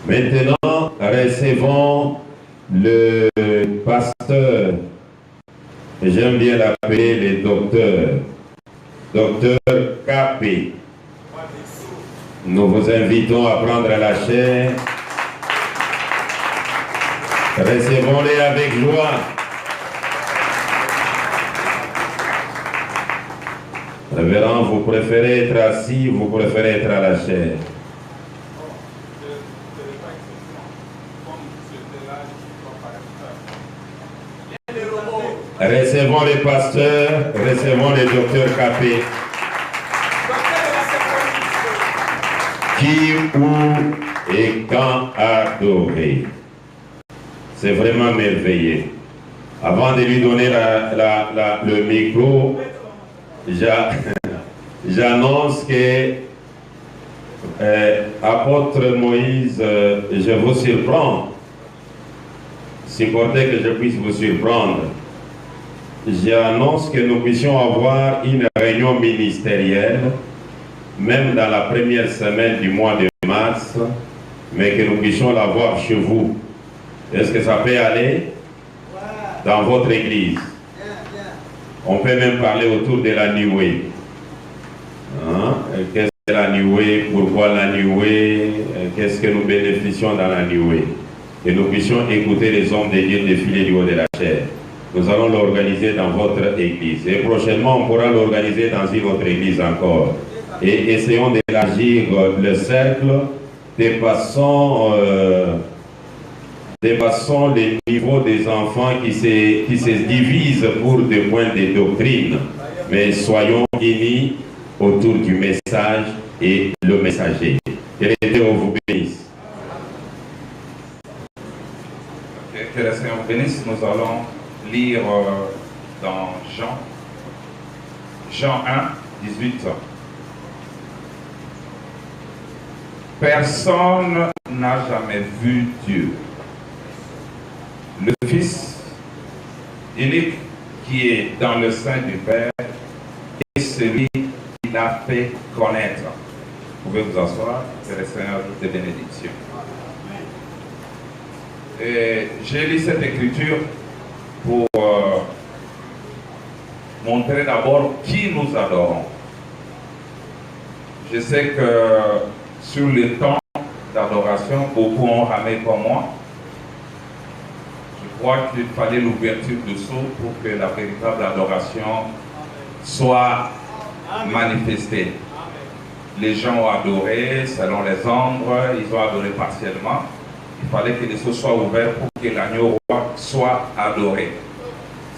Maintenant, recevons le pasteur, j'aime bien l'appeler le docteur K.P. Nous vous invitons à prendre la chair. Recevons-les avec joie. Révérend, vous préférez être assis, vous préférez être à la chair. Recevons les pasteurs, recevons les docteurs K.P. Qui, où et quand adorer. C'est vraiment merveilleux. Avant de lui donner le micro, j'annonce que apôtre Moïse, je vous surprends. Supportez que je puisse vous surprendre. J'annonce que nous puissions avoir une réunion ministérielle, même dans la première semaine du mois de mars, mais que nous puissions l'avoir chez vous. Est-ce que ça peut aller dans votre église? On peut même parler autour de la New Way. Hein? Qu'est-ce que la New Way? Pourquoi la New Way? Qu'est-ce que nous bénéficions dans la New Way? Et nous puissions écouter les hommes de Dieu défiler du haut de la chair. Nous allons l'organiser dans votre église. Et prochainement, on pourra l'organiser dans une autre église encore. Et essayons d'élargir le cercle, dépassons les niveaux des enfants qui se divisent pour des points de doctrine. Mais soyons unis autour du message et le messager. Que l'Éternel vous bénisse. Que le Seigneur vous bénisse. Nous allons lire dans Jean 1, 18. Personne n'a jamais vu Dieu. Le Fils unique qui est dans le sein du Père est celui qui l'a fait connaître. Vous pouvez vous asseoir, que le Seigneur ajoute des bénédictions. J'ai lu cette écriture pour montrer d'abord qui nous adorons. Je sais que sur le temps d'adoration, beaucoup ont ramé comme moi. Je crois qu'il fallait l'ouverture de sceau pour que la véritable adoration soit manifestée. Les gens ont adoré selon les ombres, ils ont adoré partiellement. Il fallait que les sceaux soient ouverts pour que l'agneau roi soit adoré.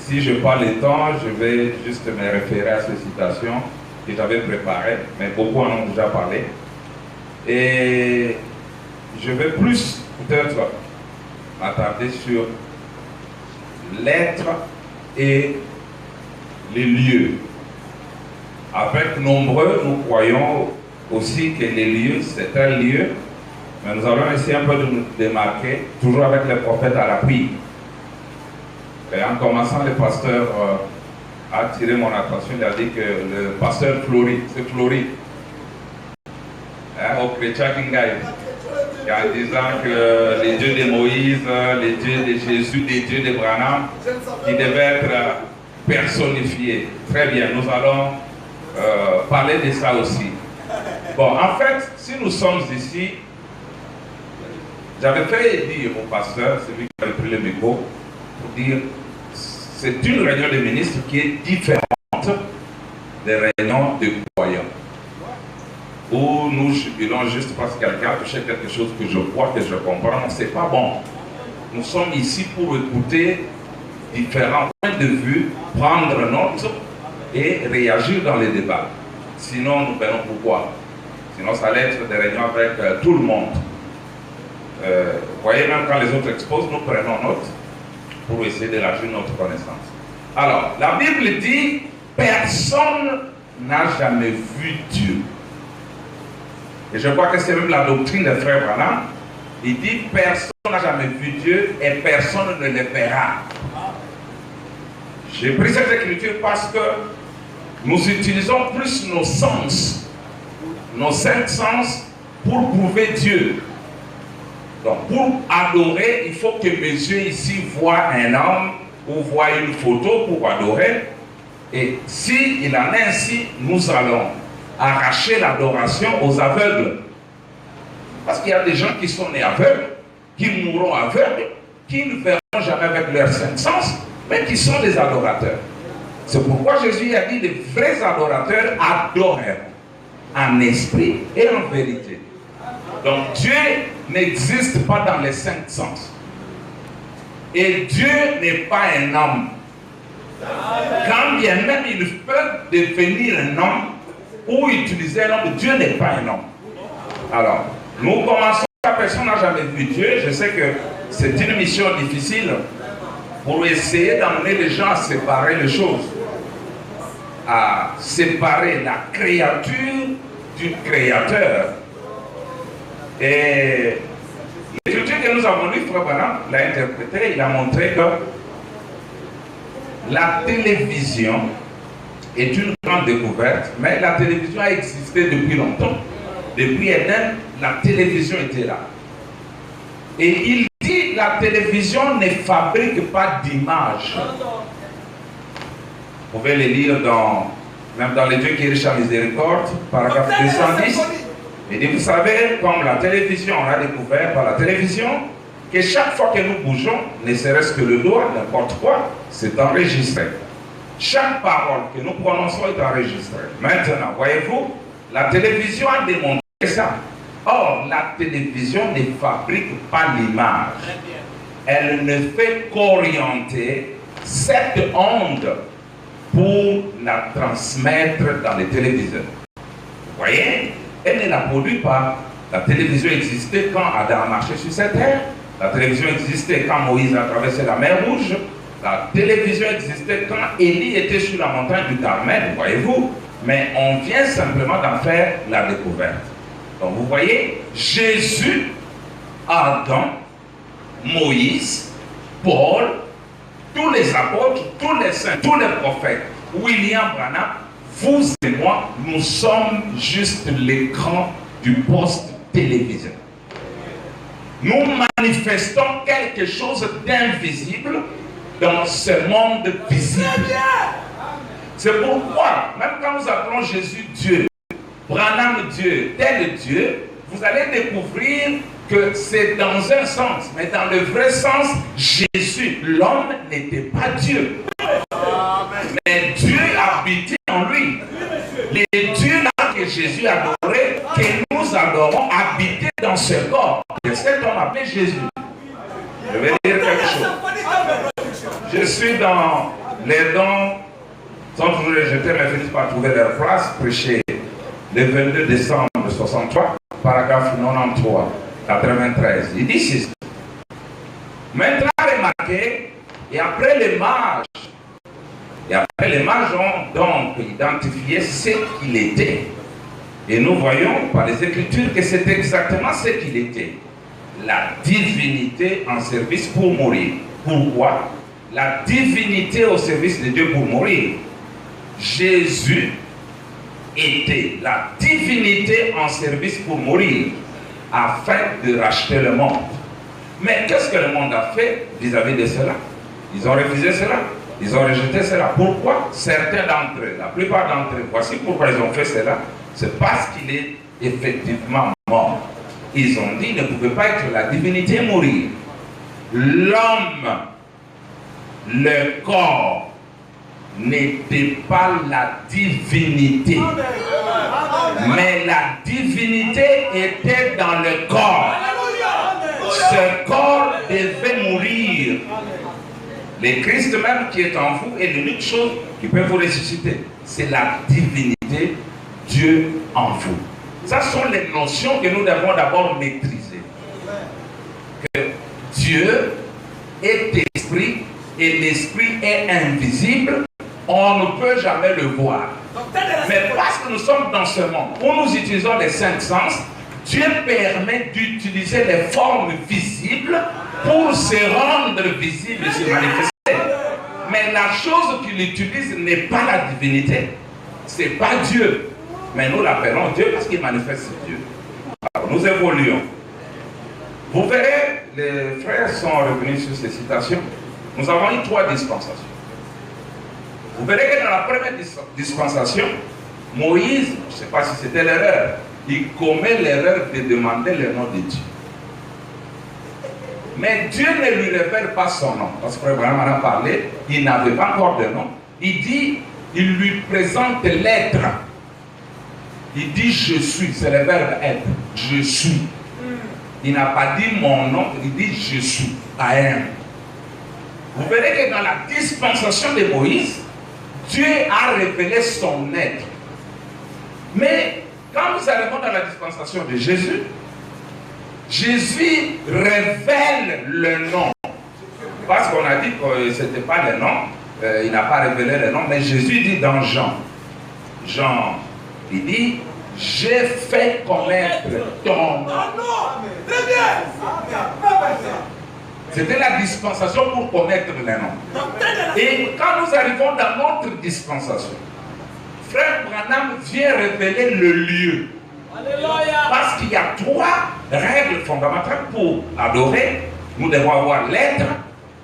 Si je parle le temps, je vais juste me référer à ces citations que j'avais préparées, mais beaucoup en ont déjà parlé. Et je vais plus peut-être m'attarder sur l'être et les lieux. Avec nombreux, nous croyons aussi que les lieux, c'est un lieu, mais nous allons essayer un peu de nous démarquer, toujours avec les prophètes à l'appui. Et en commençant, le pasteur a attiré mon attention, il a dit que le pasteur Flori, c'est Flori. Au chrétien Kingaï, en disant que les dieux de Moïse, les dieux de Jésus, les dieux de Branham, qui devaient être personnifiés. Très bien, nous allons parler de ça aussi. Bon, en fait, si nous sommes ici, j'avais fait dire au pasteur, celui qui avait pris le micro, pour dire c'est une réunion de ministres qui est différente des réunions de croyants. Où nous jubilons juste parce que quelqu'un a touché quelque chose que je crois, que je comprends, c'est pas bon. Nous sommes ici pour écouter différents points de vue, prendre note et réagir dans les débats. Sinon, nous verrons pourquoi. Sinon, ça allait être des réunions avec tout le monde. Vous voyez, même quand les autres exposent, nous prenons note pour essayer d'élargir notre connaissance. Alors, la Bible dit, personne n'a jamais vu Dieu. Et je crois que c'est même la doctrine des frères Branham. Il dit, personne n'a jamais vu Dieu et personne ne le verra. J'ai pris cette écriture parce que nous utilisons plus nos sens, nos cinq sens pour prouver Dieu. Donc pour adorer, il faut que mes yeux ici voient un homme ou voient une photo pour adorer. Et s'il en est ainsi, nous allons arracher l'adoration aux aveugles. Parce qu'il y a des gens qui sont nés aveugles, qui mourront aveugles, qui ne verront jamais avec leurs cinq sens, mais qui sont des adorateurs. C'est pourquoi Jésus a dit les vrais adorateurs adorent en esprit et en vérité. Donc Dieu n'existe pas dans les cinq sens. Et Dieu n'est pas un homme. Quand bien même il peut devenir un homme ou utiliser un homme, Dieu n'est pas un homme. Alors, nous commençons, la personne n'a jamais vu Dieu. Je sais que c'est une mission difficile pour essayer d'amener les gens à séparer les choses, à séparer la créature du créateur. Et l'écriture que nous avons lue, Frère Branham l'a interprété, il a montré que la télévision est une grande découverte, mais la télévision a existé depuis longtemps. Depuis Éden, la télévision était là. Et il dit que la télévision ne fabrique pas d'image. Vous pouvez les lire même dans les Dieu qui est riche en miséricorde, paragraphe 210. Il dit, vous savez, comme la télévision, on a découvert par la télévision, que chaque fois que nous bougeons, ne serait-ce que le doigt, n'importe quoi, c'est enregistré. Chaque parole que nous prononçons est enregistrée. Maintenant, voyez-vous, la télévision a démontré ça. Or, la télévision ne fabrique pas l'image. Elle ne fait qu'orienter cette onde pour la transmettre dans les téléviseurs. Vous voyez, elle ne la produit pas. La télévision existait quand Adam marchait sur cette terre. La télévision existait quand Moïse a traversé la mer Rouge. La télévision existait quand Élie était sur la montagne du Carmel, voyez-vous. Mais on vient simplement d'en faire la découverte. Donc vous voyez, Jésus, Adam, Moïse, Paul, tous les apôtres, tous les saints, tous les prophètes, William Branham, vous et moi, nous sommes juste l'écran du poste téléviseur. Nous manifestons quelque chose d'invisible dans ce monde visible. C'est pourquoi, même quand nous appelons Jésus Dieu, Branham Dieu, tel Dieu, vous allez découvrir que c'est dans un sens, mais dans le vrai sens, Jésus, l'homme, n'était pas Dieu. Mais Dieu habitait en lui. Les dieux là que Jésus adorait, que nous adorons, habitaient dans ce corps. Et cet homme appelé Jésus. Je vais dire quelque chose. Je suis dans les dons, sans toujours les jeter, mais finissent par trouver leur place, prêcher le 22 décembre 63, paragraphe 93, 93. Il dit ceci. Maintenant, remarquez, et après les mages ont donc identifié ce qu'il était. Et nous voyons par les Écritures que c'est exactement ce qu'il était. La divinité en service pour mourir. Pourquoi? La divinité au service de Dieu pour mourir. Jésus était la divinité en service pour mourir, afin de racheter le monde. Mais qu'est-ce que le monde a fait vis-à-vis de cela? Ils ont refusé cela. Ils ont rejeté cela. Pourquoi? Certains d'entre eux, la plupart d'entre eux, voici pourquoi ils ont fait cela. C'est parce qu'il est effectivement mort. Ils ont dit qu'il ne pouvait pas être la divinité mourir. L'homme, le corps, n'était pas la divinité. Mais la divinité était dans le corps. Ce corps devait mourir. Le Christ même qui est en vous est l'unique chose qui peut vous ressusciter. C'est la divinité, Dieu en vous. Ce sont les notions que nous devons d'abord maîtriser. Que Dieu est esprit et l'esprit est invisible, on ne peut jamais le voir. Mais parce que nous sommes dans ce monde où nous utilisons les cinq sens, Dieu permet d'utiliser les formes visibles pour se rendre visible et se manifester. Mais la chose qu'il utilise n'est pas la divinité. Ce n'est pas Dieu. Mais nous l'appelons Dieu parce qu'il manifeste Dieu. Alors nous évoluons. Vous verrez, les frères sont revenus sur ces citations. Nous avons eu 3 dispensations. Vous verrez que dans la première dispensation, Moïse, je ne sais pas si c'était l'erreur, il commet l'erreur de demander le nom de Dieu. Mais Dieu ne lui révèle pas son nom. Parce que Frère Branham en a parlé, il n'avait pas encore de nom. Il dit, il lui présente l'être. Il dit je suis, c'est le verbe être. Je suis. Il n'a pas dit mon nom, il dit je suis. I am. Vous verrez que dans la dispensation de Moïse, Dieu a révélé son être. Mais quand nous arrivons dans la dispensation de Jésus, Jésus révèle le nom. Parce qu'on a dit que ce n'était pas le nom, il n'a pas révélé le nom, mais Jésus dit dans Jean, il dit, j'ai fait connaître ton nom. Très bien. C'était la dispensation pour connaître le nom. Et quand nous arrivons dans notre dispensation, Frère Branham vient révéler le lieu. Parce qu'il y a 3 règles fondamentales pour adorer. Nous devons avoir l'être,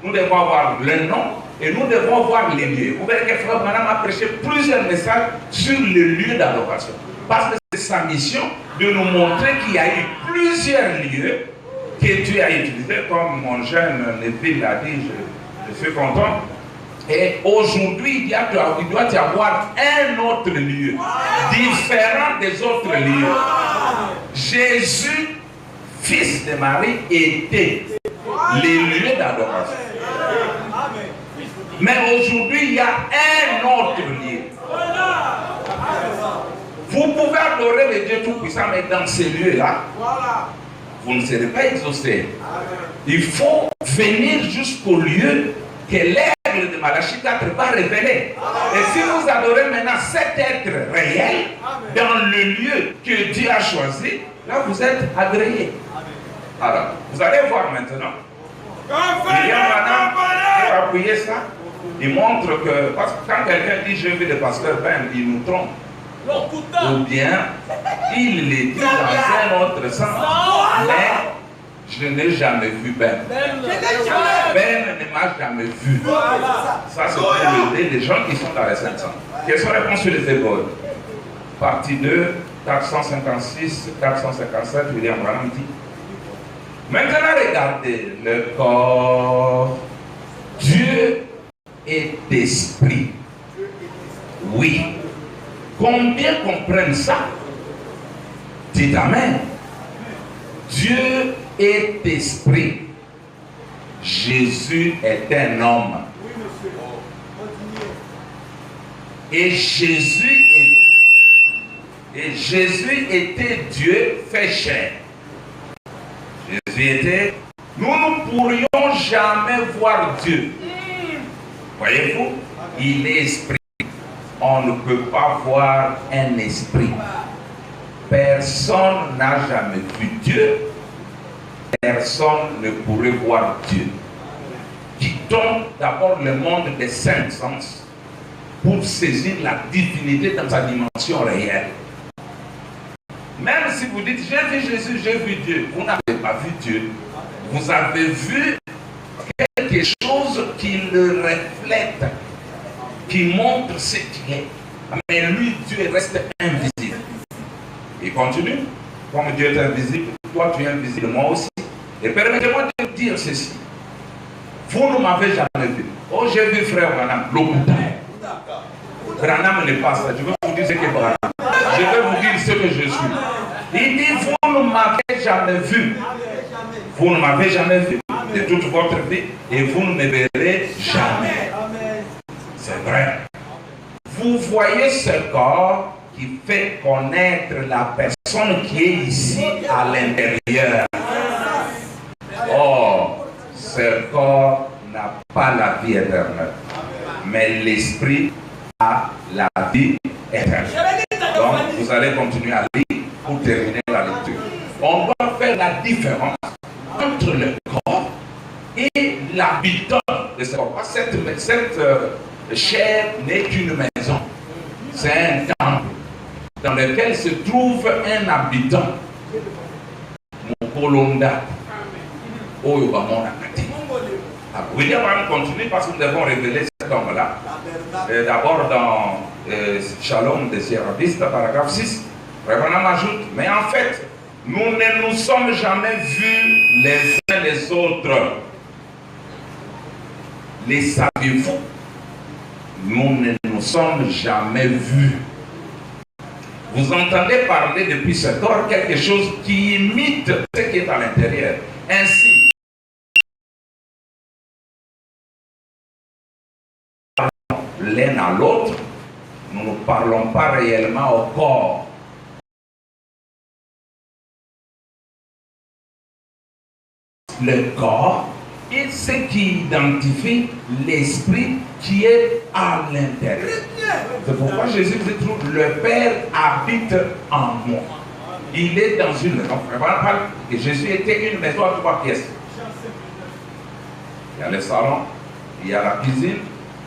nous devons avoir le nom et nous devons avoir les lieux. Vous verrez que Frère Branham a prêché plusieurs messages sur le lieu d'adoration. Parce que c'est sa mission de nous montrer qu'il y a eu plusieurs lieux que Dieu a utilisés, comme mon jeune neveu l'a dit, je suis content. Et aujourd'hui, il doit y avoir un autre lieu, différent des autres lieux. Jésus, fils de Marie, était les lieux d'adoration. Mais aujourd'hui, il y a un autre lieu. Vous pouvez adorer le Dieu Tout-Puissant, mais dans ces lieux-là, vous ne serez pas exaucés. Il faut venir jusqu'au lieu que l'aigle de Malachie 4 va révéler. Et si vous adorez maintenant cet être réel, dans le lieu que Dieu a choisi, là vous êtes agréés. Alors, vous allez voir maintenant. Il y a madame qui va appuyer ça. Il montre que, parce que quand quelqu'un dit j'ai vu le pasteur Ben, il nous trompe. Ou bien, il les dit dans un autre sens. Mais je n'ai jamais vu Ben. Ben ne m'a jamais vu. Ça, c'est pour aider les gens qui sont dans les 500. Question-réponse sur les épaules. Partie 2, 456, 457, William Branham dit. Maintenant, regardez le corps. Dieu est esprit. Oui. Combien comprennent ça? Dites Amen. Dieu est esprit. Jésus est un homme. Et Jésus était Dieu fait chair. Jésus était. Nous ne pourrions jamais voir Dieu. Voyez-vous, il est esprit. On ne peut pas voir un esprit. Personne n'a jamais vu Dieu. Personne ne pourrait voir Dieu. Quittons d'abord le monde des 5 sens pour saisir la divinité dans sa dimension réelle. Même si vous dites j'ai vu Jésus, j'ai vu Dieu, vous n'avez pas vu Dieu. Vous avez vu quelque chose qui le reflète, qui montre ce qu'il est. Mais lui, Dieu reste invisible. Il continue. Comme Dieu est invisible, toi tu es invisible, moi aussi. Et permettez-moi de dire ceci. Vous ne m'avez jamais vu. Oh, j'ai vu frère Branham, l'Okuta. Branham n'est pas ça. Je vais vous dire ce que Branham. Je vais vous dire ce que je suis. Il dit, vous ne m'avez jamais vu. Vous ne m'avez jamais vu de toute votre vie et vous ne me verrez jamais. C'est vrai. Vous voyez ce corps qui fait connaître la personne qui est ici à l'intérieur. Or, ce corps n'a pas la vie éternelle, mais l'esprit a la vie éternelle. Donc, vous allez continuer à lire pour terminer la lecture. On doit faire la différence entre le corps et l'habitant de ce corps. Cette chair n'est qu'une maison. C'est un temple dans lequel se trouve un habitant. Mon colonda. Oyo Bamon Akati. William va continuer parce que nous devons révéler cet homme-là. D'abord dans Shalom de Sierra Vista, paragraphe 6, Revenant ajoute, mais en fait, nous ne nous sommes jamais vus les uns les autres. Les saviez-vous? Nous ne nous sommes jamais vus. Vous entendez parler depuis ce corps quelque chose qui imite ce qui est à l'intérieur. Ainsi, l'un à l'autre, nous ne parlons pas réellement au corps. Le corps est ce qui identifie l'esprit qui est à l'intérieur. C'est pourquoi Jésus dit tout, le Père habite en moi. Il est dans une maison. Et Jésus était une maison à 3 pièces. Il y a le salon, il y a la cuisine,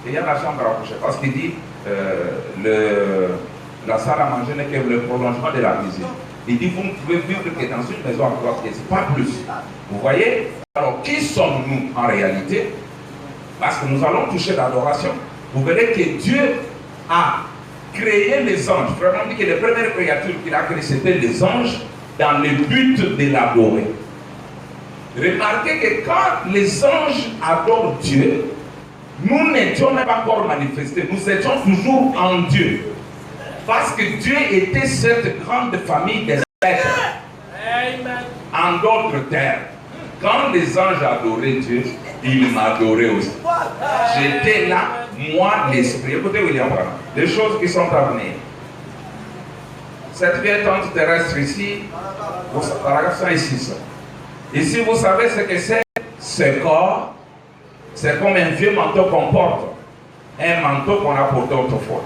et il y a la chambre à coucher. Parce qu'il dit, la salle à manger n'est que le prolongement de la cuisine. Il dit, vous ne pouvez vivre que dans une maison à 3 pièces, pas plus. Vous voyez? Alors, qui sommes-nous en réalité? Parce que nous allons toucher l'adoration. Vous verrez que Dieu a créé les anges. Vraiment dit que les premières créatures qu'il a créées, c'était les anges dans le but de l'adorer. Remarquez que quand les anges adorent Dieu, nous n'étions même pas encore manifestés. Nous étions toujours en Dieu. Parce que Dieu était cette grande famille des êtres. En d'autres termes, quand les anges adoraient Dieu, ils m'adoraient aussi. J'étais là, moi, l'esprit. Écoutez, William Branham, des choses qui sont à venir. Cette vieille tente terrestre ici, paragraphe 106. Ici, vous savez ce que c'est? Ce corps, c'est comme un vieux manteau qu'on porte. Un manteau qu'on a porté autrefois.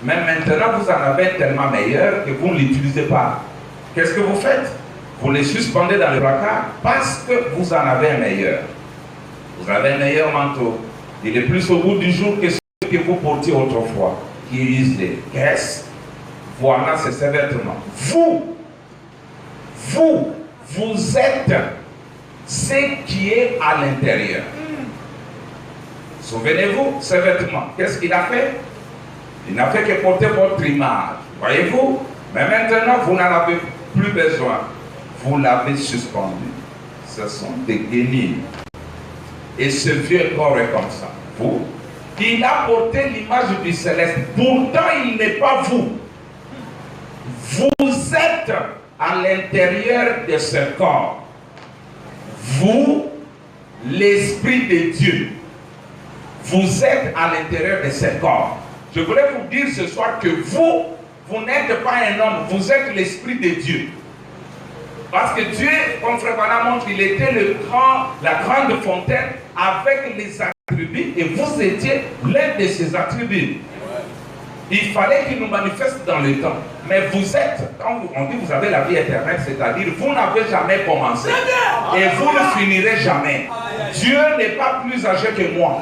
Mais maintenant, vous en avez tellement meilleur que vous ne l'utilisez pas. Qu'est-ce que vous faites? Vous les suspendez dans le placard parce que vous en avez un meilleur. Vous avez un meilleur manteau. Il est plus au bout du jour que celui que vous portiez autrefois, qui est usé. Qu'est-ce? Voilà, c'est ces vêtements. Vous êtes ce qui est à l'intérieur. Souvenez-vous, ces vêtements, qu'est-ce qu'il a fait? Il n'a fait que porter votre image. Voyez-vous? Mais maintenant, vous n'en avez plus besoin. Vous l'avez suspendu. Ce sont des guenilles. Et ce vieux corps est comme ça. Vous, il a porté l'image du céleste. Pourtant, il n'est pas vous. Vous êtes à l'intérieur de ce corps. Vous, l'Esprit de Dieu. Vous êtes à l'intérieur de ce corps. Je voulais vous dire ce soir que vous n'êtes pas un homme, vous êtes l'Esprit de Dieu. Parce que Dieu, comme Frère Bana montre, il était la grande fontaine avec les attributs et vous étiez l'un de ces attributs. Il fallait qu'il nous manifeste dans le temps. Mais vous êtes, quand on dit vous avez la vie éternelle, c'est-à-dire vous n'avez jamais commencé et vous ne finirez jamais. Dieu n'est pas plus âgé que moi.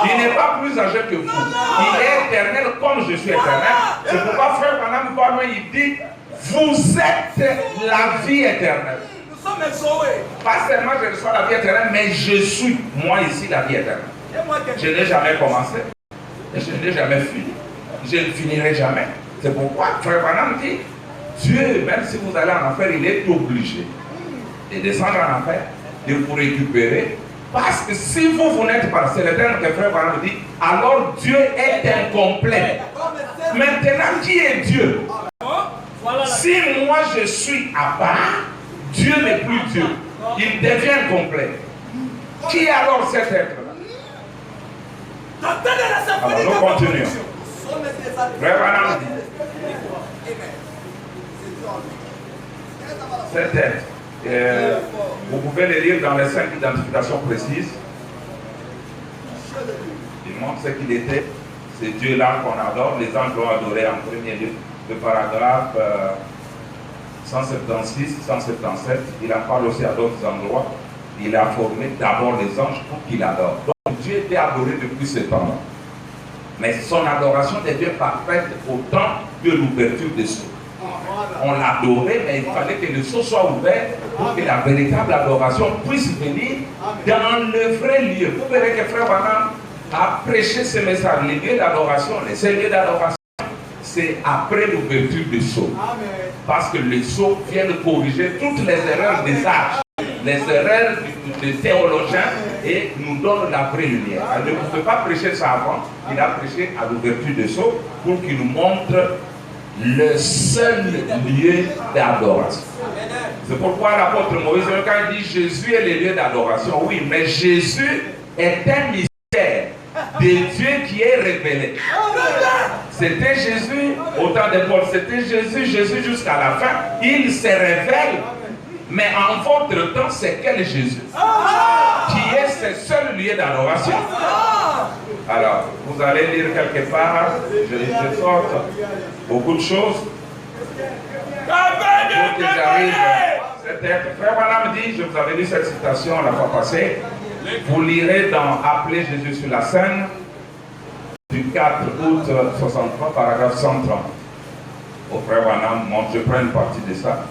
Il n'est pas plus âgé que vous. Il est éternel comme je suis éternel. C'est pourquoi Frère Branham il dit vous êtes la vie éternelle. Pas seulement je reçois la vie éternelle, mais je suis moi ici la vie éternelle. Je n'ai jamais commencé et je n'ai jamais fini. Je ne finirai jamais. C'est pourquoi Frère Branham dit Dieu, même si vous allez en enfer, il est obligé de descendre en enfer, de vous récupérer. Parce que si vous n'êtes pas, c'est le terme que Frère Branham dit, alors Dieu est incomplet. Maintenant, qui est Dieu? Si moi je suis à part, Dieu n'est plus Dieu. Il devient complet. Qui est alors cet être-là? Alors nous continuons. Frère Branham dit cet être. Vous pouvez le lire dans les 5 identifications précises. Il montre ce qu'il était. C'est Dieu-là qu'on adore. Les anges l'ont adoré en premier lieu. Le paragraphe 176, 177, il en parle aussi à d'autres endroits. Il a formé d'abord les anges pour qu'il adore. Donc Dieu était adoré depuis ce temps-là. Mais son adoration devient parfaite au temps de l'ouverture des cieux. On l'adorait, mais il fallait que le sceau soit ouvert pour que la véritable adoration puisse venir dans le vrai lieu. Vous verrez que Frère Branham a prêché ce message. Les lieux d'adoration, les seuls lieux d'adoration, c'est après l'ouverture du sceau. Parce que le sceau vient de corriger toutes les erreurs des sages, les erreurs des théologiens, et nous donne la vraie lumière. Il ne pouvait pas prêcher ça avant, il a prêché à l'ouverture du sceau pour qu'il nous montre le seul lieu d'adoration. C'est pourquoi l'apôtre Moïse, quand il dit Jésus est le lieu d'adoration, oui, mais Jésus est un mystère de Dieu qui est révélé. C'était Jésus, au temps de Paul, c'était Jésus jusqu'à la fin, il se révèle. Mais en votre temps, c'est quel Jésus qui est ce seul lieu d'adoration? Alors, vous allez lire quelque part, je sorte beaucoup de choses. Frère Branham dit, je vous avais dit cette citation la fois passée, vous lirez dans Appeler Jésus sur la scène, du 4 août 63, paragraphe 130. Au frère Branham, je prends une partie de ça.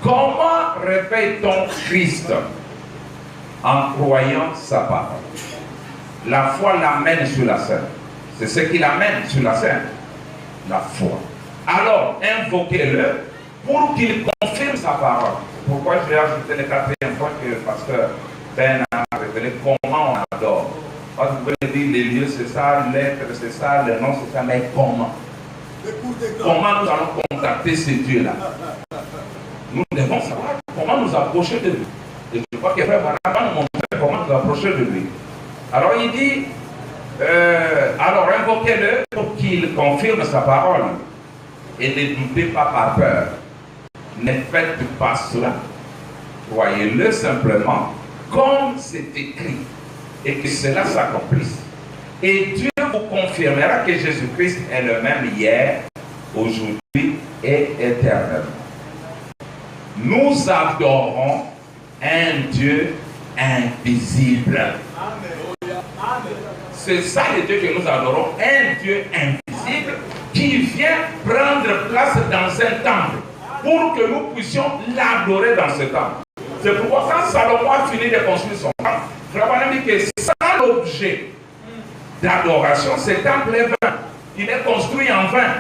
Comment réveille-t-on Christ? En croyant sa parole. La foi l'amène sur la scène. C'est ce qui l'amène sur la scène. La foi. Alors, invoquez-le pour qu'il confirme sa parole. Pourquoi je vais ajouter le quatrième point que le pasteur Ben a révélé comment on adore. Parce que vous pouvez dire les lieux c'est ça, l'être c'est ça, le nom c'est ça, mais comment? Comment nous allons contacter ce Dieu-là? Nous devons savoir comment nous approcher de lui. Et je crois que Frère Branham va nous montrer comment nous approcher de lui. Alors il dit, alors invoquez-le pour qu'il confirme sa parole. Et ne doutez pas par peur. Ne faites pas cela. Croyez-le simplement comme c'est écrit. Et que cela s'accomplisse. Et Dieu vous confirmera que Jésus-Christ est le même hier, aujourd'hui et éternellement. Nous adorons un Dieu invisible. C'est ça le Dieu que nous adorons, un Dieu invisible qui vient prendre place dans un temple pour que nous puissions l'adorer dans ce temple. C'est pourquoi quand Salomon a fini de construire son temple, Frère Branham dit que sans l'objet d'adoration, ce temple est vain. Il est construit en vain.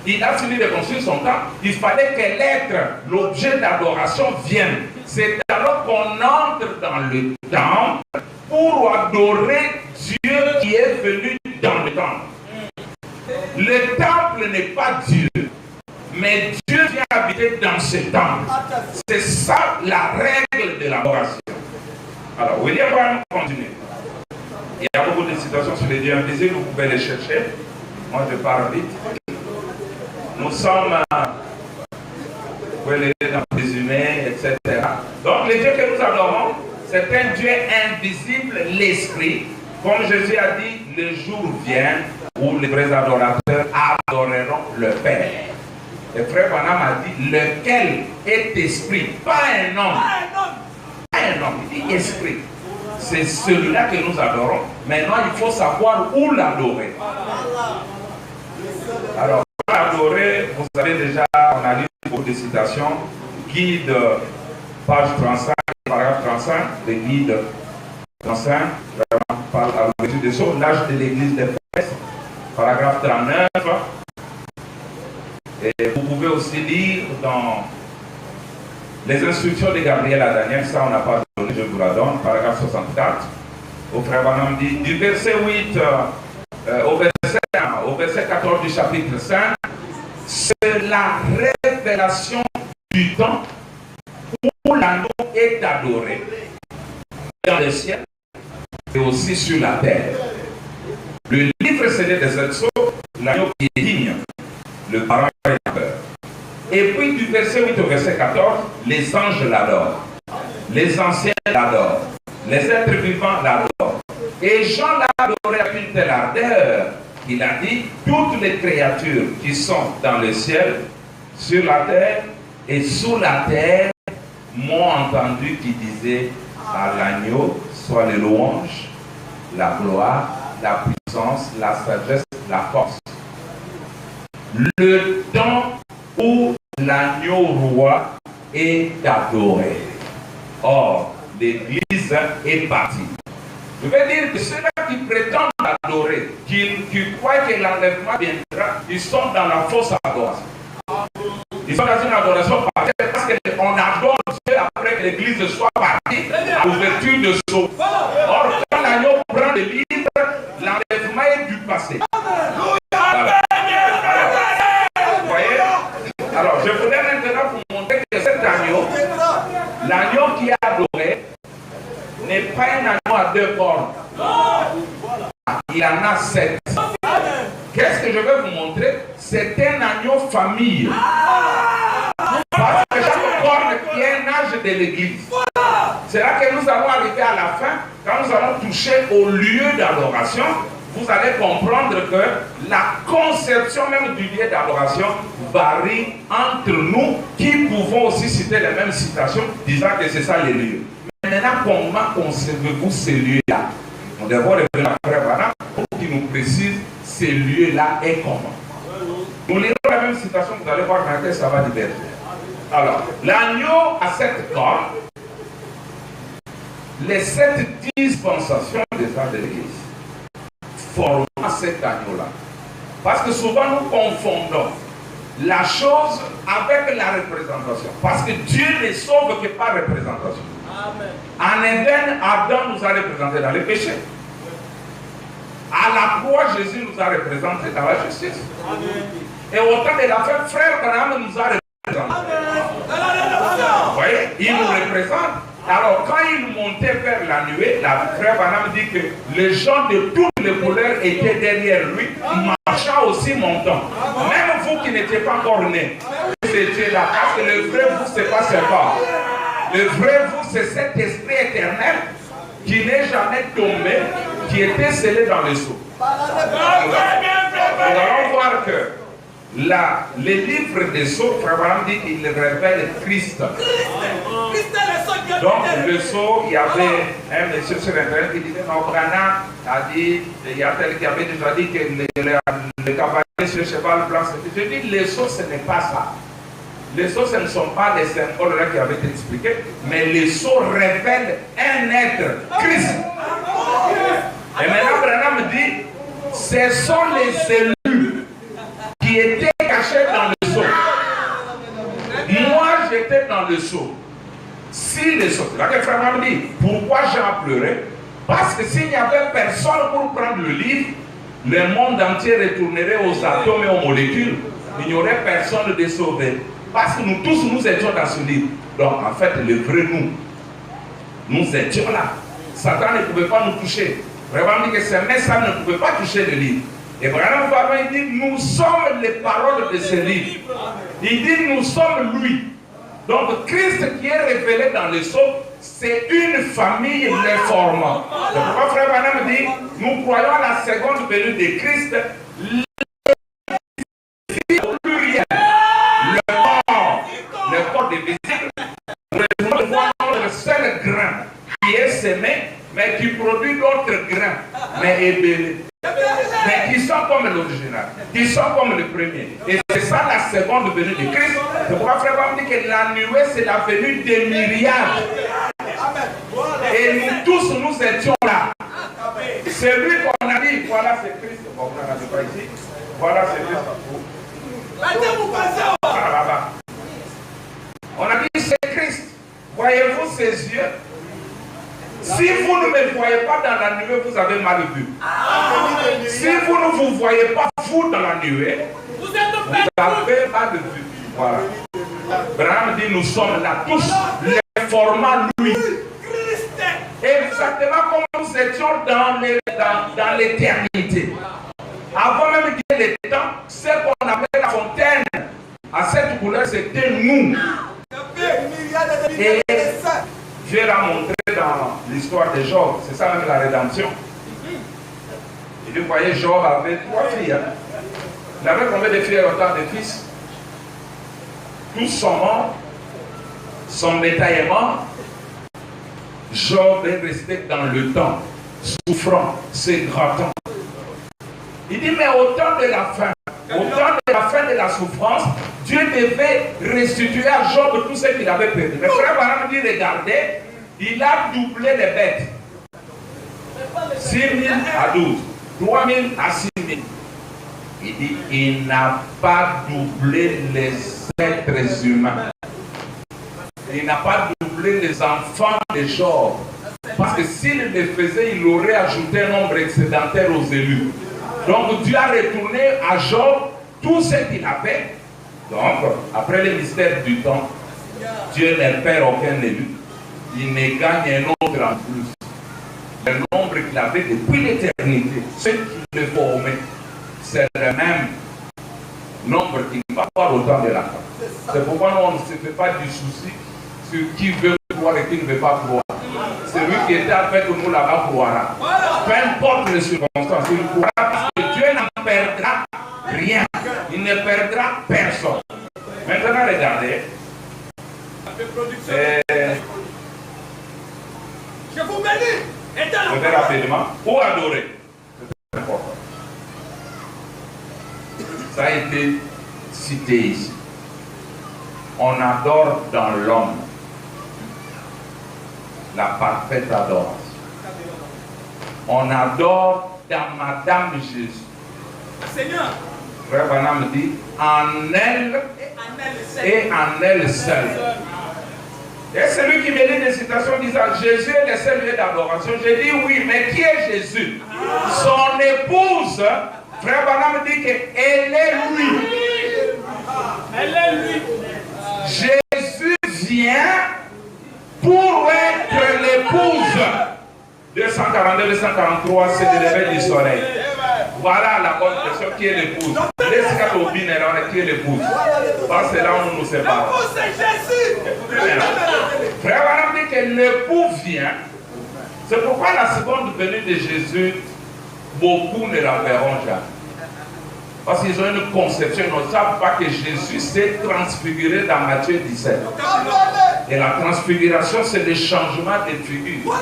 Il a fini de construire son temple, il fallait que l'être, l'objet d'adoration vienne. C'est alors qu'on entre dans le temple pour adorer Dieu qui est venu dans le temple. Le temple n'est pas Dieu, mais Dieu vient habiter dans ce temple. C'est ça la règle de l'adoration. Alors, William Branham continue. Il y a beaucoup de citations sur les dieux invisibles, vous pouvez les chercher. Moi, je parle vite. Nous sommes, vous pouvez les lire dans le résumé, etc. Donc, le Dieu que nous adorons, c'est un Dieu invisible, l'Esprit. Comme Jésus a dit, le jour vient où les vrais adorateurs adoreront le Père. Et Frère Branham a dit, lequel est esprit, pas un homme. Pas un homme, il dit esprit. C'est celui-là que nous adorons. Maintenant, il faut savoir où l'adorer. Alors, pour l'adorer, vous avez déjà, on a lu beaucoup de citations, guide, page 35, paragraphe 35, le guide 35, vraiment parle à l'ouverture des choses, l'âge de l'église des prêtres, paragraphe 39. Et vous pouvez aussi lire dans les instructions de Gabriel à Daniel, ça on n'a pas donné, je vous la donne, paragraphe 64. Au frère Branham dit, du verset 8 au verset 14 du chapitre 5, c'est la révélation du temps où l'anneau est adoré dans le ciel et aussi sur la terre. Le livre Seigneur des Exos, l'agneau qui est digne, le parent est la peur. Et puis du verset 8 au verset 14, les anges l'adorent, les anciens l'adorent, les êtres vivants l'adorent. Et Jean l'a adoré avec une telle ardeur qu'il a dit, toutes les créatures qui sont dans le ciel, sur la terre et sous la terre, m'ont entendu qui disait à l'agneau, soit les louanges, la gloire, la puissance, la sagesse, la force. le temps où l'agneau roi est adoré. Or, l'Église est partie. Je veux dire que ceux-là qui prétendent adorer, qui croient que l'enlèvement viendra, ils sont dans la fausse adoration. Ils sont dans une adoration partielle parce qu'on adore Dieu après que l'Église soit partie à l'ouverture de sceau. Or, quand l'agneau prend le livre, l'enlèvement est du passé. Voilà. Vous voyez? Alors, je voudrais maintenant vous montrer que cet agneau, l'agneau qui est adoré, n'est pas un agneau à deux cornes. Il en a 7. Qu'est-ce que je vais vous montrer? C'est un agneau famille. Parce que chaque corne qui est un âge de l'église. C'est là que nous allons arriver à la fin. Quand nous allons toucher au lieu d'adoration, vous allez comprendre que la conception même du lieu d'adoration varie entre nous qui pouvons aussi citer les mêmes citations disant que c'est ça les lieux. Maintenant, comment concevez-vous ces lieux-là? On devrait revenir à Frère Branham pour qu'il nous précise ces lieux-là et comment. Nous lirons la même citation, vous allez voir dans laquelle ça va diverger. Alors, l'agneau a 7 cornes, les 7 dispensations des arts de l'Église forment cet agneau-là. Parce que souvent nous confondons la chose avec la représentation. Parce que Dieu ne sauve que par représentation. Amen. En Éden, Adam nous a représentés dans le péché. À la croix, Jésus nous a représentés dans la justice. Amen. Et au temps de la fin, Frère Branham nous a représentés. Vous voyez, il nous représente. Alors, quand il montait vers la nuée, la Frère Branham dit que les gens de toutes les couleurs étaient derrière lui, marchant aussi montant. Même vous qui n'étiez pas encore nés, vous étiez là. Parce que le vrai vous, c'est pas sympa. Le vrai vous, c'est cet esprit éternel qui n'est jamais tombé, qui était scellé dans le sceau. Nous allons voir que les livres des sceaux, Frère Branham dit qu'il révèle Christ. Donc le sceau, il y avait un monsieur sur Internet qui disait non, Branham a dit, il y a tel qui avait déjà dit que le cavalier sur le cheval blanc, je dis les sceaux, ce n'est pas ça. Les sceaux, ce ne sont pas des symboles là qui avaient été expliqués, mais les sceaux révèlent un être, Christ. Et maintenant, Branham dit, ce sont les élus qui étaient cachés dans le sceau. Moi, j'étais dans le sceau. Si les sceaux, là que Frère Branham dit, pourquoi Jean pleurait? Parce que s'il n'y avait personne pour prendre le livre, le monde entier retournerait aux atomes et aux molécules. Il n'y aurait personne de sauvé. Parce que nous tous, nous étions dans ce livre. Donc, en fait, le vrai nous étions là. Satan ne pouvait pas nous toucher. Vraiment dit que ces messages ne pouvaient pas toucher le livre. Et Branham il dit, nous sommes les paroles de ce livre. Il dit, nous sommes lui. Donc, Christ qui est révélé dans le sceau, c'est une famille les formant. C'est pourquoi Frère Branham dit, nous croyons à la seconde venue de Christ, le corps des visibles, nous voyons le seul grain qui est semé, mais qui produit d'autres grains, mais ébélés, mais qui sont comme l'original, qui sont comme le premier. Et c'est ça la seconde venue de Christ. C'est pourquoi Frère Branham dit que la nuée, c'est la venue des myriades. Et nous tous, nous étions là. C'est lui qu'on a dit, voilà c'est Christ. Bon, vous n'en avez pas ici. Voilà c'est Christ. On a dit c'est Christ. Voyez-vous ses yeux? Si vous ne me voyez pas dans la nuée, vous avez mal vu. Si vous ne vous voyez pas vous dans la nuée, vous avez mal vu. Voilà. Branham dit nous sommes là tous, les formants lui. Exactement comme nous étions dans l'éternité. Avant même qu'il y ait les temps, ce qu'on appelait la fontaine, à cette couleur, c'était nous. Et Dieu l'a montré dans l'histoire de Job, c'est ça même la rédemption. Et vous voyez, Job avait 3 filles. Hein. Il avait combien de filles et autant de fils? Tous sont morts, son bétail est mort. Job est resté dans le temps, souffrant, se grattant. Il dit, mais au temps de la fin, Au temps de la fin de la souffrance, Dieu devait restituer à Job tout ce qu'il avait perdu. Le frère Branham dit, regardez, il a doublé les bêtes. 6 000 à 12, 3 000 à 6 000. Il dit, il n'a pas doublé les êtres humains. Il n'a pas doublé les enfants de Job. Parce que s'il le faisait, il aurait ajouté un nombre excédentaire aux élus. Donc Dieu a retourné à Job tout ce qu'il avait. Donc, après le mystère du temps, Dieu ne perd aucun élu. Il ne gagne un autre en plus. Le nombre qu'il avait depuis l'éternité, ce qui le formait, c'est le même nombre qu'il va avoir au temps de la fin. C'est pourquoi nous, on ne se fait pas du souci sur qui veut croire et qui ne veut pas croire. Celui qui était avec nous là-bas croira. Peu importe les circonstances, il croira parce que Dieu n'en perdra rien. Il ne perdra personne. Maintenant, regardez. Je vous bénis. Je vais rapidement. Pour adorer. C'est très important. Ça a été cité ici. On adore dans l'homme la parfaite adoration. On adore dans Madame Jésus. Seigneur. Frère Branham dit en elle et en elle seule. Et celui qui me dit des citations disant Jésus est le seul lieu d'adoration. J'ai dit oui, mais qui est Jésus? Son épouse, Frère Branham dit qu'elle est lui. Elle est lui. Jésus vient pour être l'épouse. 242, 243, c'est le réveil du soleil. Voilà la bonne question, qui est l'épouse. Laisse-moi l'opiner, qui est l'épouse. Parce que là, on nous sépare. L'épouse, c'est Jésus. Frère Branham dit que l'époux vient. C'est pourquoi la seconde venue de Jésus, beaucoup ne la verront jamais. Parce qu'ils ont une conception, ils ne savent pas que Jésus s'est transfiguré dans Matthieu 17. Et la transfiguration, c'est le changement de figure.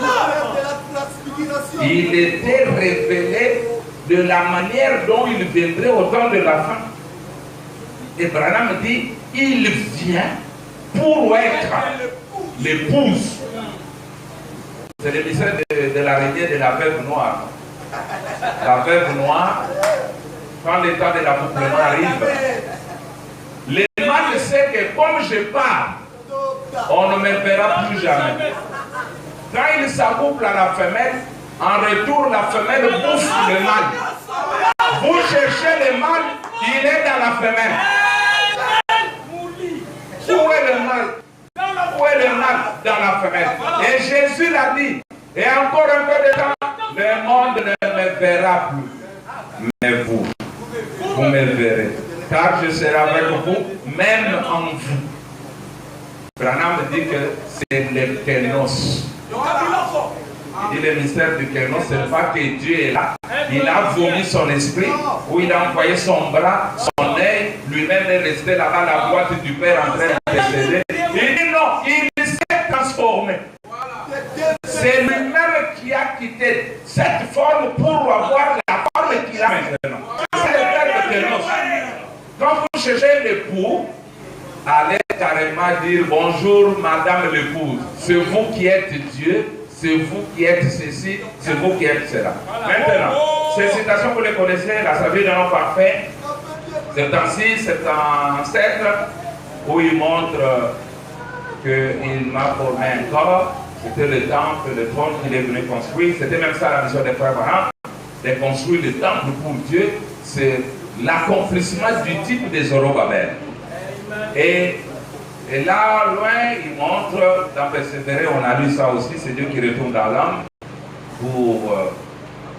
Il était révélé de la manière dont il viendrait au temps de la fin. Et Branham dit, il vient pour être l'épouse. C'est le mystère de l'araignée de la veuve noire. La veuve noire, quand le temps de l'accouplement arrive, le mâle sait que comme je pars, on ne me verra plus jamais. Quand il s'accouple à la femelle, en retour, la femelle bouffe le mâle. Vous cherchez le mâle, il est dans la femelle. Où est le mâle? Où est le mâle? Dans la femelle. Et Jésus l'a dit. Et encore un peu de temps, le monde ne me verra plus. Mais vous me verrez. Car je serai avec vous, même en vous. Branham dit que c'est le kénos. Il dit le mystère du kénos, ce n'est pas que Dieu est là. Il a vomi son esprit, ou il a envoyé son bras, son œil, lui-même est resté là-bas, la boîte du Père en train de décéder. Il dit non, il s'est transformé. C'est lui-même qui a quitté cette forme pour avoir la forme qu'il a maintenant. C'est le Père de kénos. Quand vous cherchez l'époux, allez carrément dire bonjour madame l'épouse. C'est vous qui êtes Dieu, c'est vous qui êtes ceci, c'est vous qui êtes cela. Maintenant, ces citations vous les connaissez, la savie d'un homme parfait, c'est en 6, c'est en 7, où il montre qu'il m'a formé un corps, c'était le temple, le trône qu'il est venu construire, c'était même ça la mission des frères Branham, de construire le temple pour Dieu, c'est l'accomplissement du type des Zorobabel. Et là, loin, il montre, dans Persévérer, on a lu ça aussi, c'est Dieu qui retourne dans l'âme pour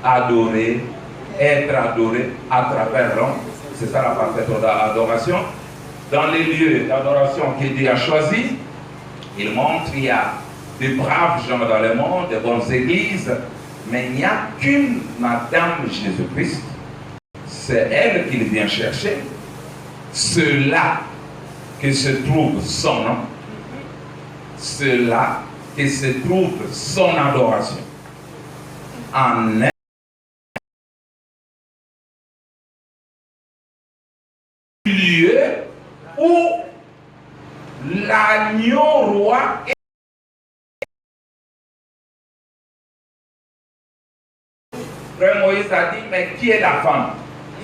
adorer, être adoré à travers l'homme. C'est ça la parfaite adoration. Dans les lieux d'adoration que Dieu a choisis, il montre qu'il y a des braves gens dans le monde, des bonnes églises, mais il n'y a qu'une Madame Jésus-Christ. C'est elle qu'il vient chercher. Cela que se trouve son nom, cela que se trouve son adoration. En l'agneau roi et Frère Moïse a dit, mais qui est la femme?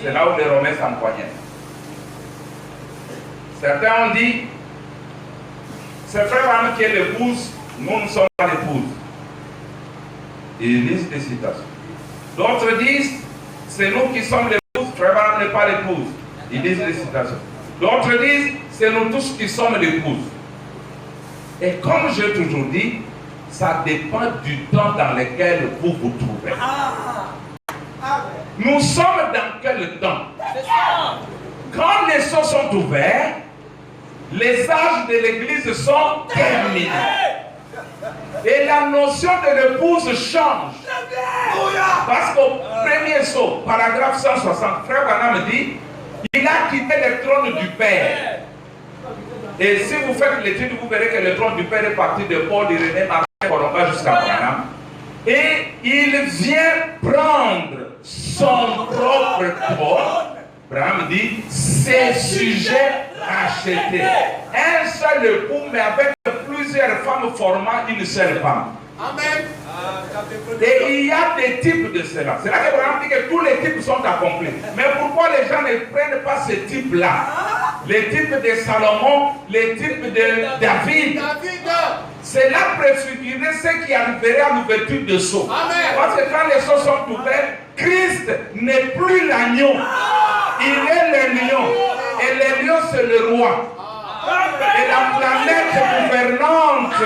C'est là où les Romains s'empoignent. Certains ont dit, c'est Frère Branham qui est l'épouse, nous ne sommes pas l'épouse. Ils lisent des citations. D'autres disent, c'est nous qui sommes l'épouse, Frère Branham n'est pas l'épouse. Ils disent des citations. D'autres disent, c'est nous tous qui sommes l'épouse. Et comme j'ai toujours dit, ça dépend du temps dans lequel vous vous trouvez. Nous sommes dans quel temps? Quand les cieux sont ouverts, les âges de l'église sont terminés. Et la notion de l'épouse change. Parce qu'au premier saut, paragraphe 160, Frère Branham dit, il a quitté le trône du Père. Et si vous faites l'étude, vous verrez que le trône du Père est parti de Paul, Irénée, Martin, Colomba jusqu'à Branham. Et il vient prendre son propre trône. Branham dit, ses sujets rachetés. Un seul époux, mais avec plusieurs femmes formant une seule femme. Amen. Et il y a des types de cela. C'est là que Branham dit que tous les types sont accomplis. Mais pourquoi les gens ne prennent pas ce type-là? Les types de Salomon, les types de David. Cela préfigurait ce qui arriverait à l'ouverture de sceaux. Parce que quand les sceaux sont ouverts, Christ n'est plus l'agneau. Il est le lion. Et le lion, c'est le roi. Et la planète gouvernante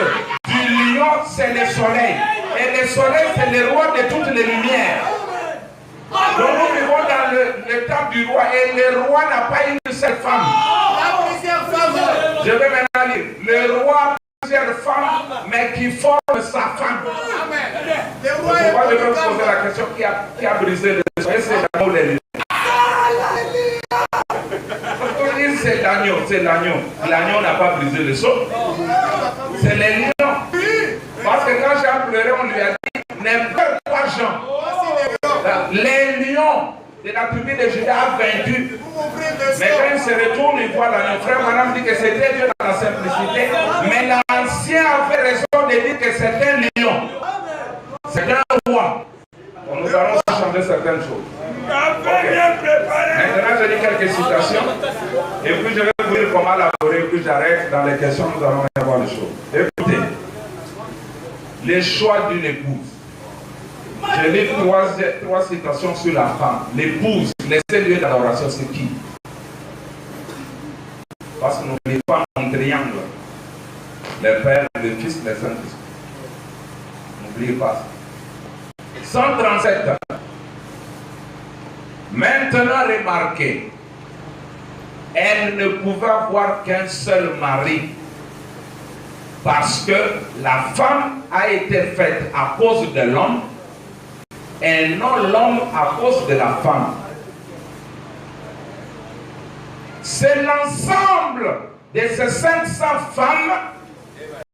du lion, c'est le soleil. Et le soleil, c'est le roi de toutes les lumières. Donc nous vivons dans le temps du roi. Et le roi n'a pas une seule femme. Je vais maintenant lire. Le roi a plusieurs femmes, mais qui forment sa femme. Pourquoi je vais vous poser la question qui a brisé le soleil? C'est l'amour de l'agneau. C'est l'agneau, c'est l'agneau. L'agneau n'a pas brisé le sceau. C'est les lions. Parce que quand Jean pleurait, on lui a dit, ne pleure pas Jean. Les lions de la tribu de Juda a vaincu. Mais quand il se retourne, il voit l'agneau. Frère Branham dit que c'était Dieu dans la simplicité. Mais l'ancien avait raison de dire que c'est un lion. C'est un roi. Nous allons changer certaines choses. Okay. Maintenant, je dis quelques citations. Et puis, je vais vous dire comment l'aborder. Puis, j'arrête. Dans les questions, nous allons y voir les choses. Écoutez. Les choix d'une épouse. Je lis trois citations sur la femme. L'épouse, les seuls lieux d'adoration, c'est qui? Parce que n'oubliez pas mon triangle. Le Père, le Fils, le Saint-Esprit. N'oubliez pas ça. 137. Maintenant, remarquez, elle ne pouvait avoir qu'un seul mari parce que la femme a été faite à cause de l'homme et non l'homme à cause de la femme. C'est l'ensemble de ces 500 femmes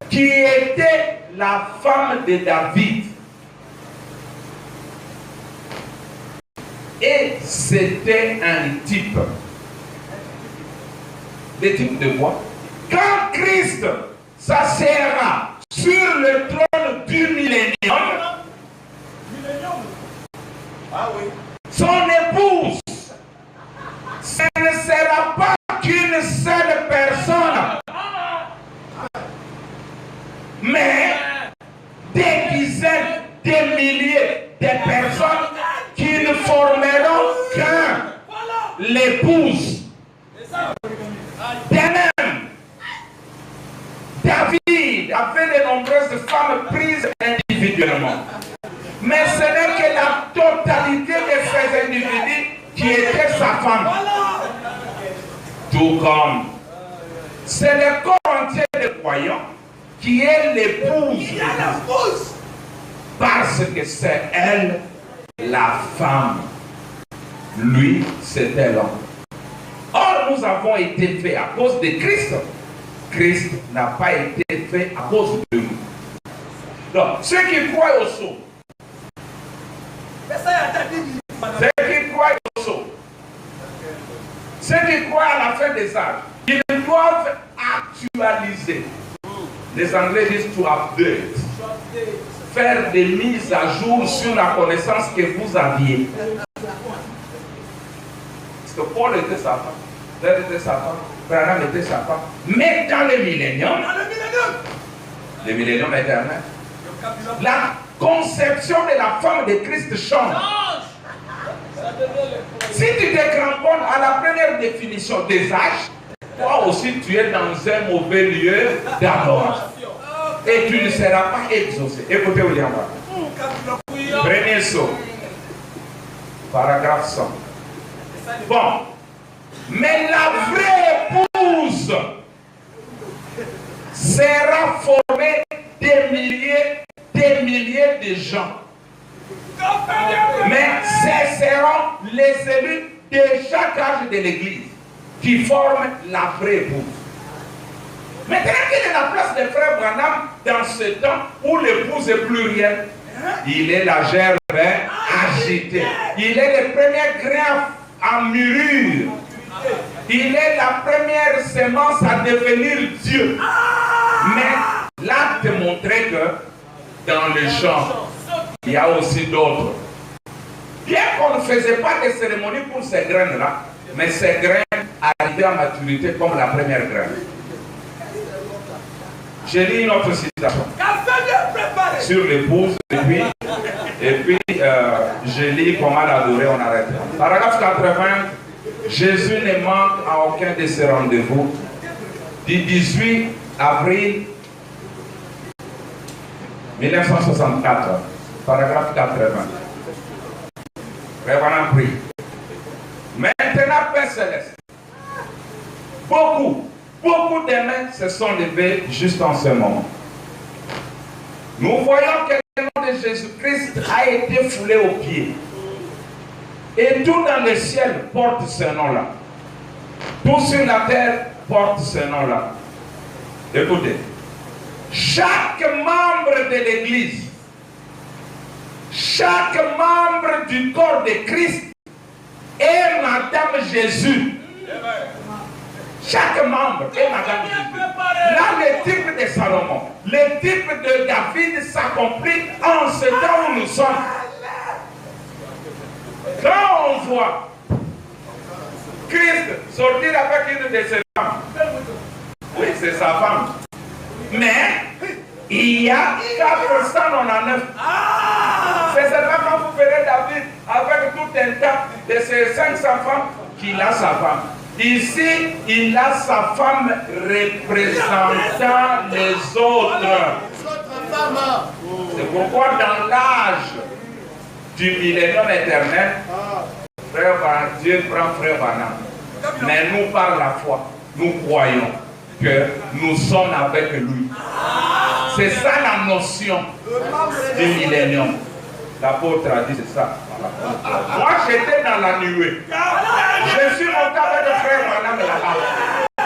qui étaient la femme de David. Et c'était un type. Des types de quoi? Quand Christ s'assiera sur le trône du millénium, son épouse, ce ne sera pas qu'une seule personne, mais des dizaines, des milliers de personnes qui ne formeront qu'un, l'épouse. De même, David avait de nombreuses femmes prises individuellement. Mais ce n'est que la totalité de ces individus qui étaient sa femme. Tout comme c'est le corps entier des croyants qui est l'épouse. Parce que c'est elle la femme. Lui, c'était l'homme. Or, nous avons été faits à cause de Christ. Christ n'a pas été fait à cause de nous. Donc, ceux qui croient au sceau, ceux qui croient au sceau, ceux qui croient à la fin des âges, ils doivent actualiser. Les Anglais disent to update. Faire des mises à jour sur la connaissance que vous aviez. Parce que Paul était sa femme, Pierre était sa femme, Branham était sa femme. Mais dans le millénium, éternel, la conception de la femme de Christ change. Si tu te cramponnes à la première définition des âges, toi aussi tu es dans un mauvais lieu d'adoration. Et tu ne seras pas exaucé. Écoutez William. Premier saut. Paragraphe 100. Bon. Mais la vraie épouse sera formée des milliers de gens. Mais ce seront les élus de chaque âge de l'Église qui forment la vraie épouse. Maintenant, quelle est la place de frère Branham dans ce temps où l'épouse est plurielle? Il est la gerbe agitée. Il est le premier grain en mûrure. Il est la première semence à devenir Dieu. Mais l'acte montrait que dans le champ, il y a aussi d'autres. Bien qu'on ne faisait pas de cérémonie pour ces graines-là, mais ces graines arrivaient à maturité comme la première graine. J'ai lu une autre citation sur l'épouse et puis j'ai lu comment l'adorer, on arrête. Paragraphe 80, Jésus ne manque à aucun de ses rendez-vous. Du 18 avril 1964, paragraphe 80. Révérend prie. Maintenant, Père Céleste, beaucoup de mains se sont levées juste en ce moment. Nous voyons que le nom de Jésus-Christ a été foulé aux pieds. Et tout dans le ciel porte ce nom-là. Tout sur la terre porte ce nom-là. Écoutez. Chaque membre de l'Église, chaque membre du corps de Christ est Madame Jésus. Chaque membre est Madame Jésus. Là, le type de Salomon, le type de David s'accomplit en ce temps où nous sommes. Quand on voit Christ sortir avec une de ses femmes, oui, c'est sa femme. Mais il y a 499. C'est seulement quand vous verrez David avec tout un tas de ses 500 femmes qu'il a sa femme. Ici, il a sa femme représentant les autres. C'est pourquoi dans l'âge du millénium éternel, Dieu prend frère Branham. Mais nous, par la foi, nous croyons que nous sommes avec lui. C'est ça la notion du millénium. L'apôtre a dit c'est ça. Moi j'étais dans la nuée. Je suis monté avec le frère Branham là-bas.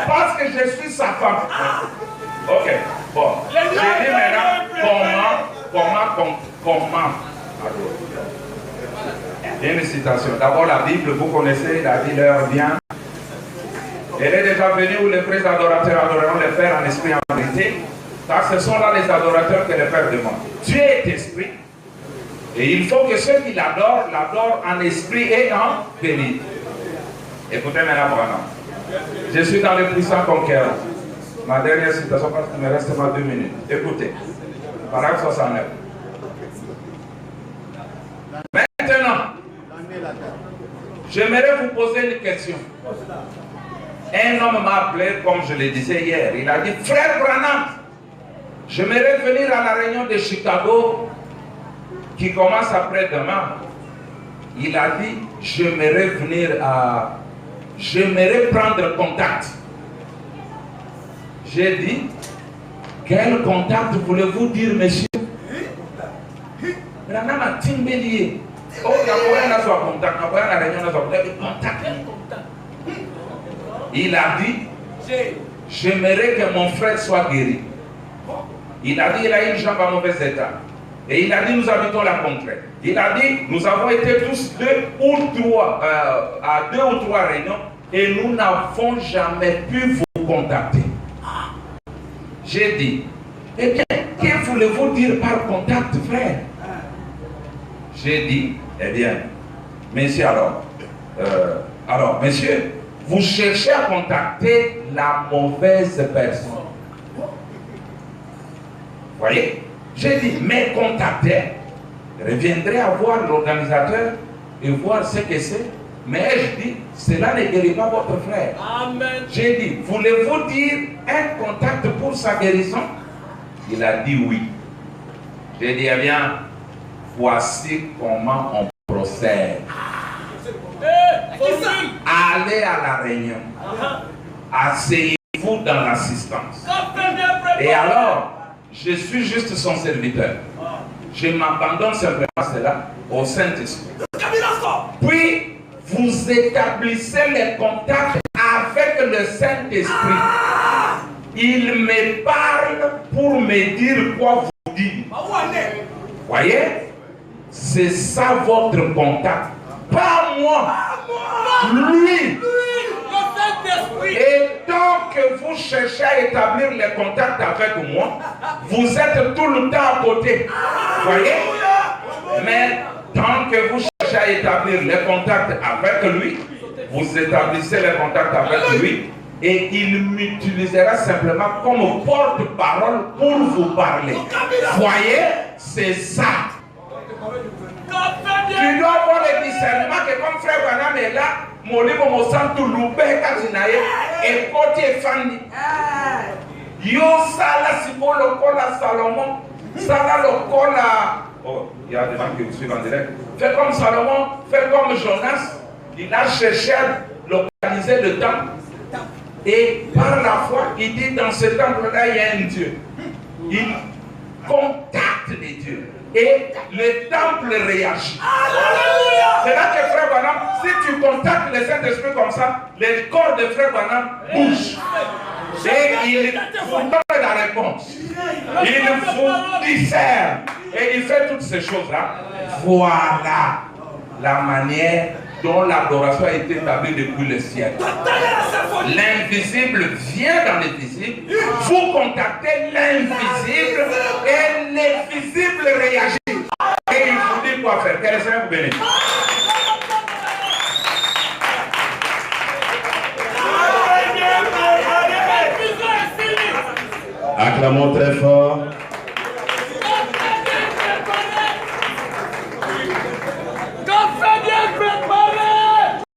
Parce que je suis sa femme. Ok, bon. J'ai dit maintenant comment. Une citation. D'abord la Bible, vous connaissez, la dit leur bien. Elle est déjà venue où les vrais adorateurs adoreront le Père en esprit et en vérité. Car ce sont là les adorateurs que le Père demande. Dieu est esprit. Et il faut que ceux qui l'adorent, l'adorent en esprit et en vérité. Écoutez maintenant Branham. Je suis dans le puissant conquérant. Ma dernière citation parce qu'il me reste seulement 2 minutes. Écoutez. Paragraphe 69. Maintenant, j'aimerais vous poser une question. Un homme m'a appelé, comme je le disais hier. Il a dit, frère Branham, j'aimerais venir à la réunion de Chicago qui commence après-demain. Il a dit, j'aimerais prendre contact. J'ai dit, quel contact voulez-vous dire, monsieur? Branham a timbelier. Oh, il y a contact. Il a dit, j'aimerais que mon frère soit guéri. Il a dit, il a une jambe en mauvais état. Et il a dit, nous habitons la contrée. Il a dit, nous avons été tous à 2 ou 3 réunions et nous n'avons jamais pu vous contacter. J'ai dit, eh bien, que voulez-vous dire par contact, frère? J'ai dit, eh bien, monsieur, alors, monsieur, vous cherchez à contacter la mauvaise personne. Voyez? J'ai dit, mais contactez, reviendrez à voir l'organisateur et voir ce que c'est. Mais je dis, cela ne guérit pas votre frère. Amen. J'ai dit, voulez-vous dire un contact pour sa guérison? Il a dit oui. J'ai dit, eh bien, voici comment on procède. Allez à la réunion. Asseyez-vous dans l'assistance. Et alors, je suis juste son serviteur. Je m'abandonne simplement à cela au Saint-Esprit. Puis, vous établissez les contacts avec le Saint-Esprit. Il me parle pour me dire quoi vous dire. Voyez? C'est ça votre contact. Pas moi. Lui. Et tant que vous cherchez à établir les contacts avec moi, vous êtes tout le temps à côté. Voyez? Mais tant que vous cherchez à établir les contacts avec lui, vous établissez les contacts avec lui et il m'utilisera simplement comme porte-parole pour vous parler. Voyez? C'est ça. Tu dois avoir le discernement que comme frère Branham est là, mon livre me sent tout loupé quand il et côté Fanny. Yo sala si vous le col à Salomon, sala le col à. Oh, il y a des gens qui vous suivent en direct. Fais comme Salomon, fais comme Jonas. Il a cherché à localiser le temple. Et par la foi, il dit dans ce temple-là, il y a un Dieu. Il contacte les dieux. Et le temple réagit. C'est là que frère Branham, si tu contactes le Saint-Esprit comme ça, le corps de frère Branham bouge. Et il vous donne la réponse. Il vous discerne. Et il fait toutes ces choses-là. Voilà la manière dont l'adoration a été établie depuis le siècle. L'invisible vient dans le visible, vous contactez l'invisible et l'invisible réagit. Et il vous dit quoi faire. Que le Seigneur vous bénisse. Acclamons très fort.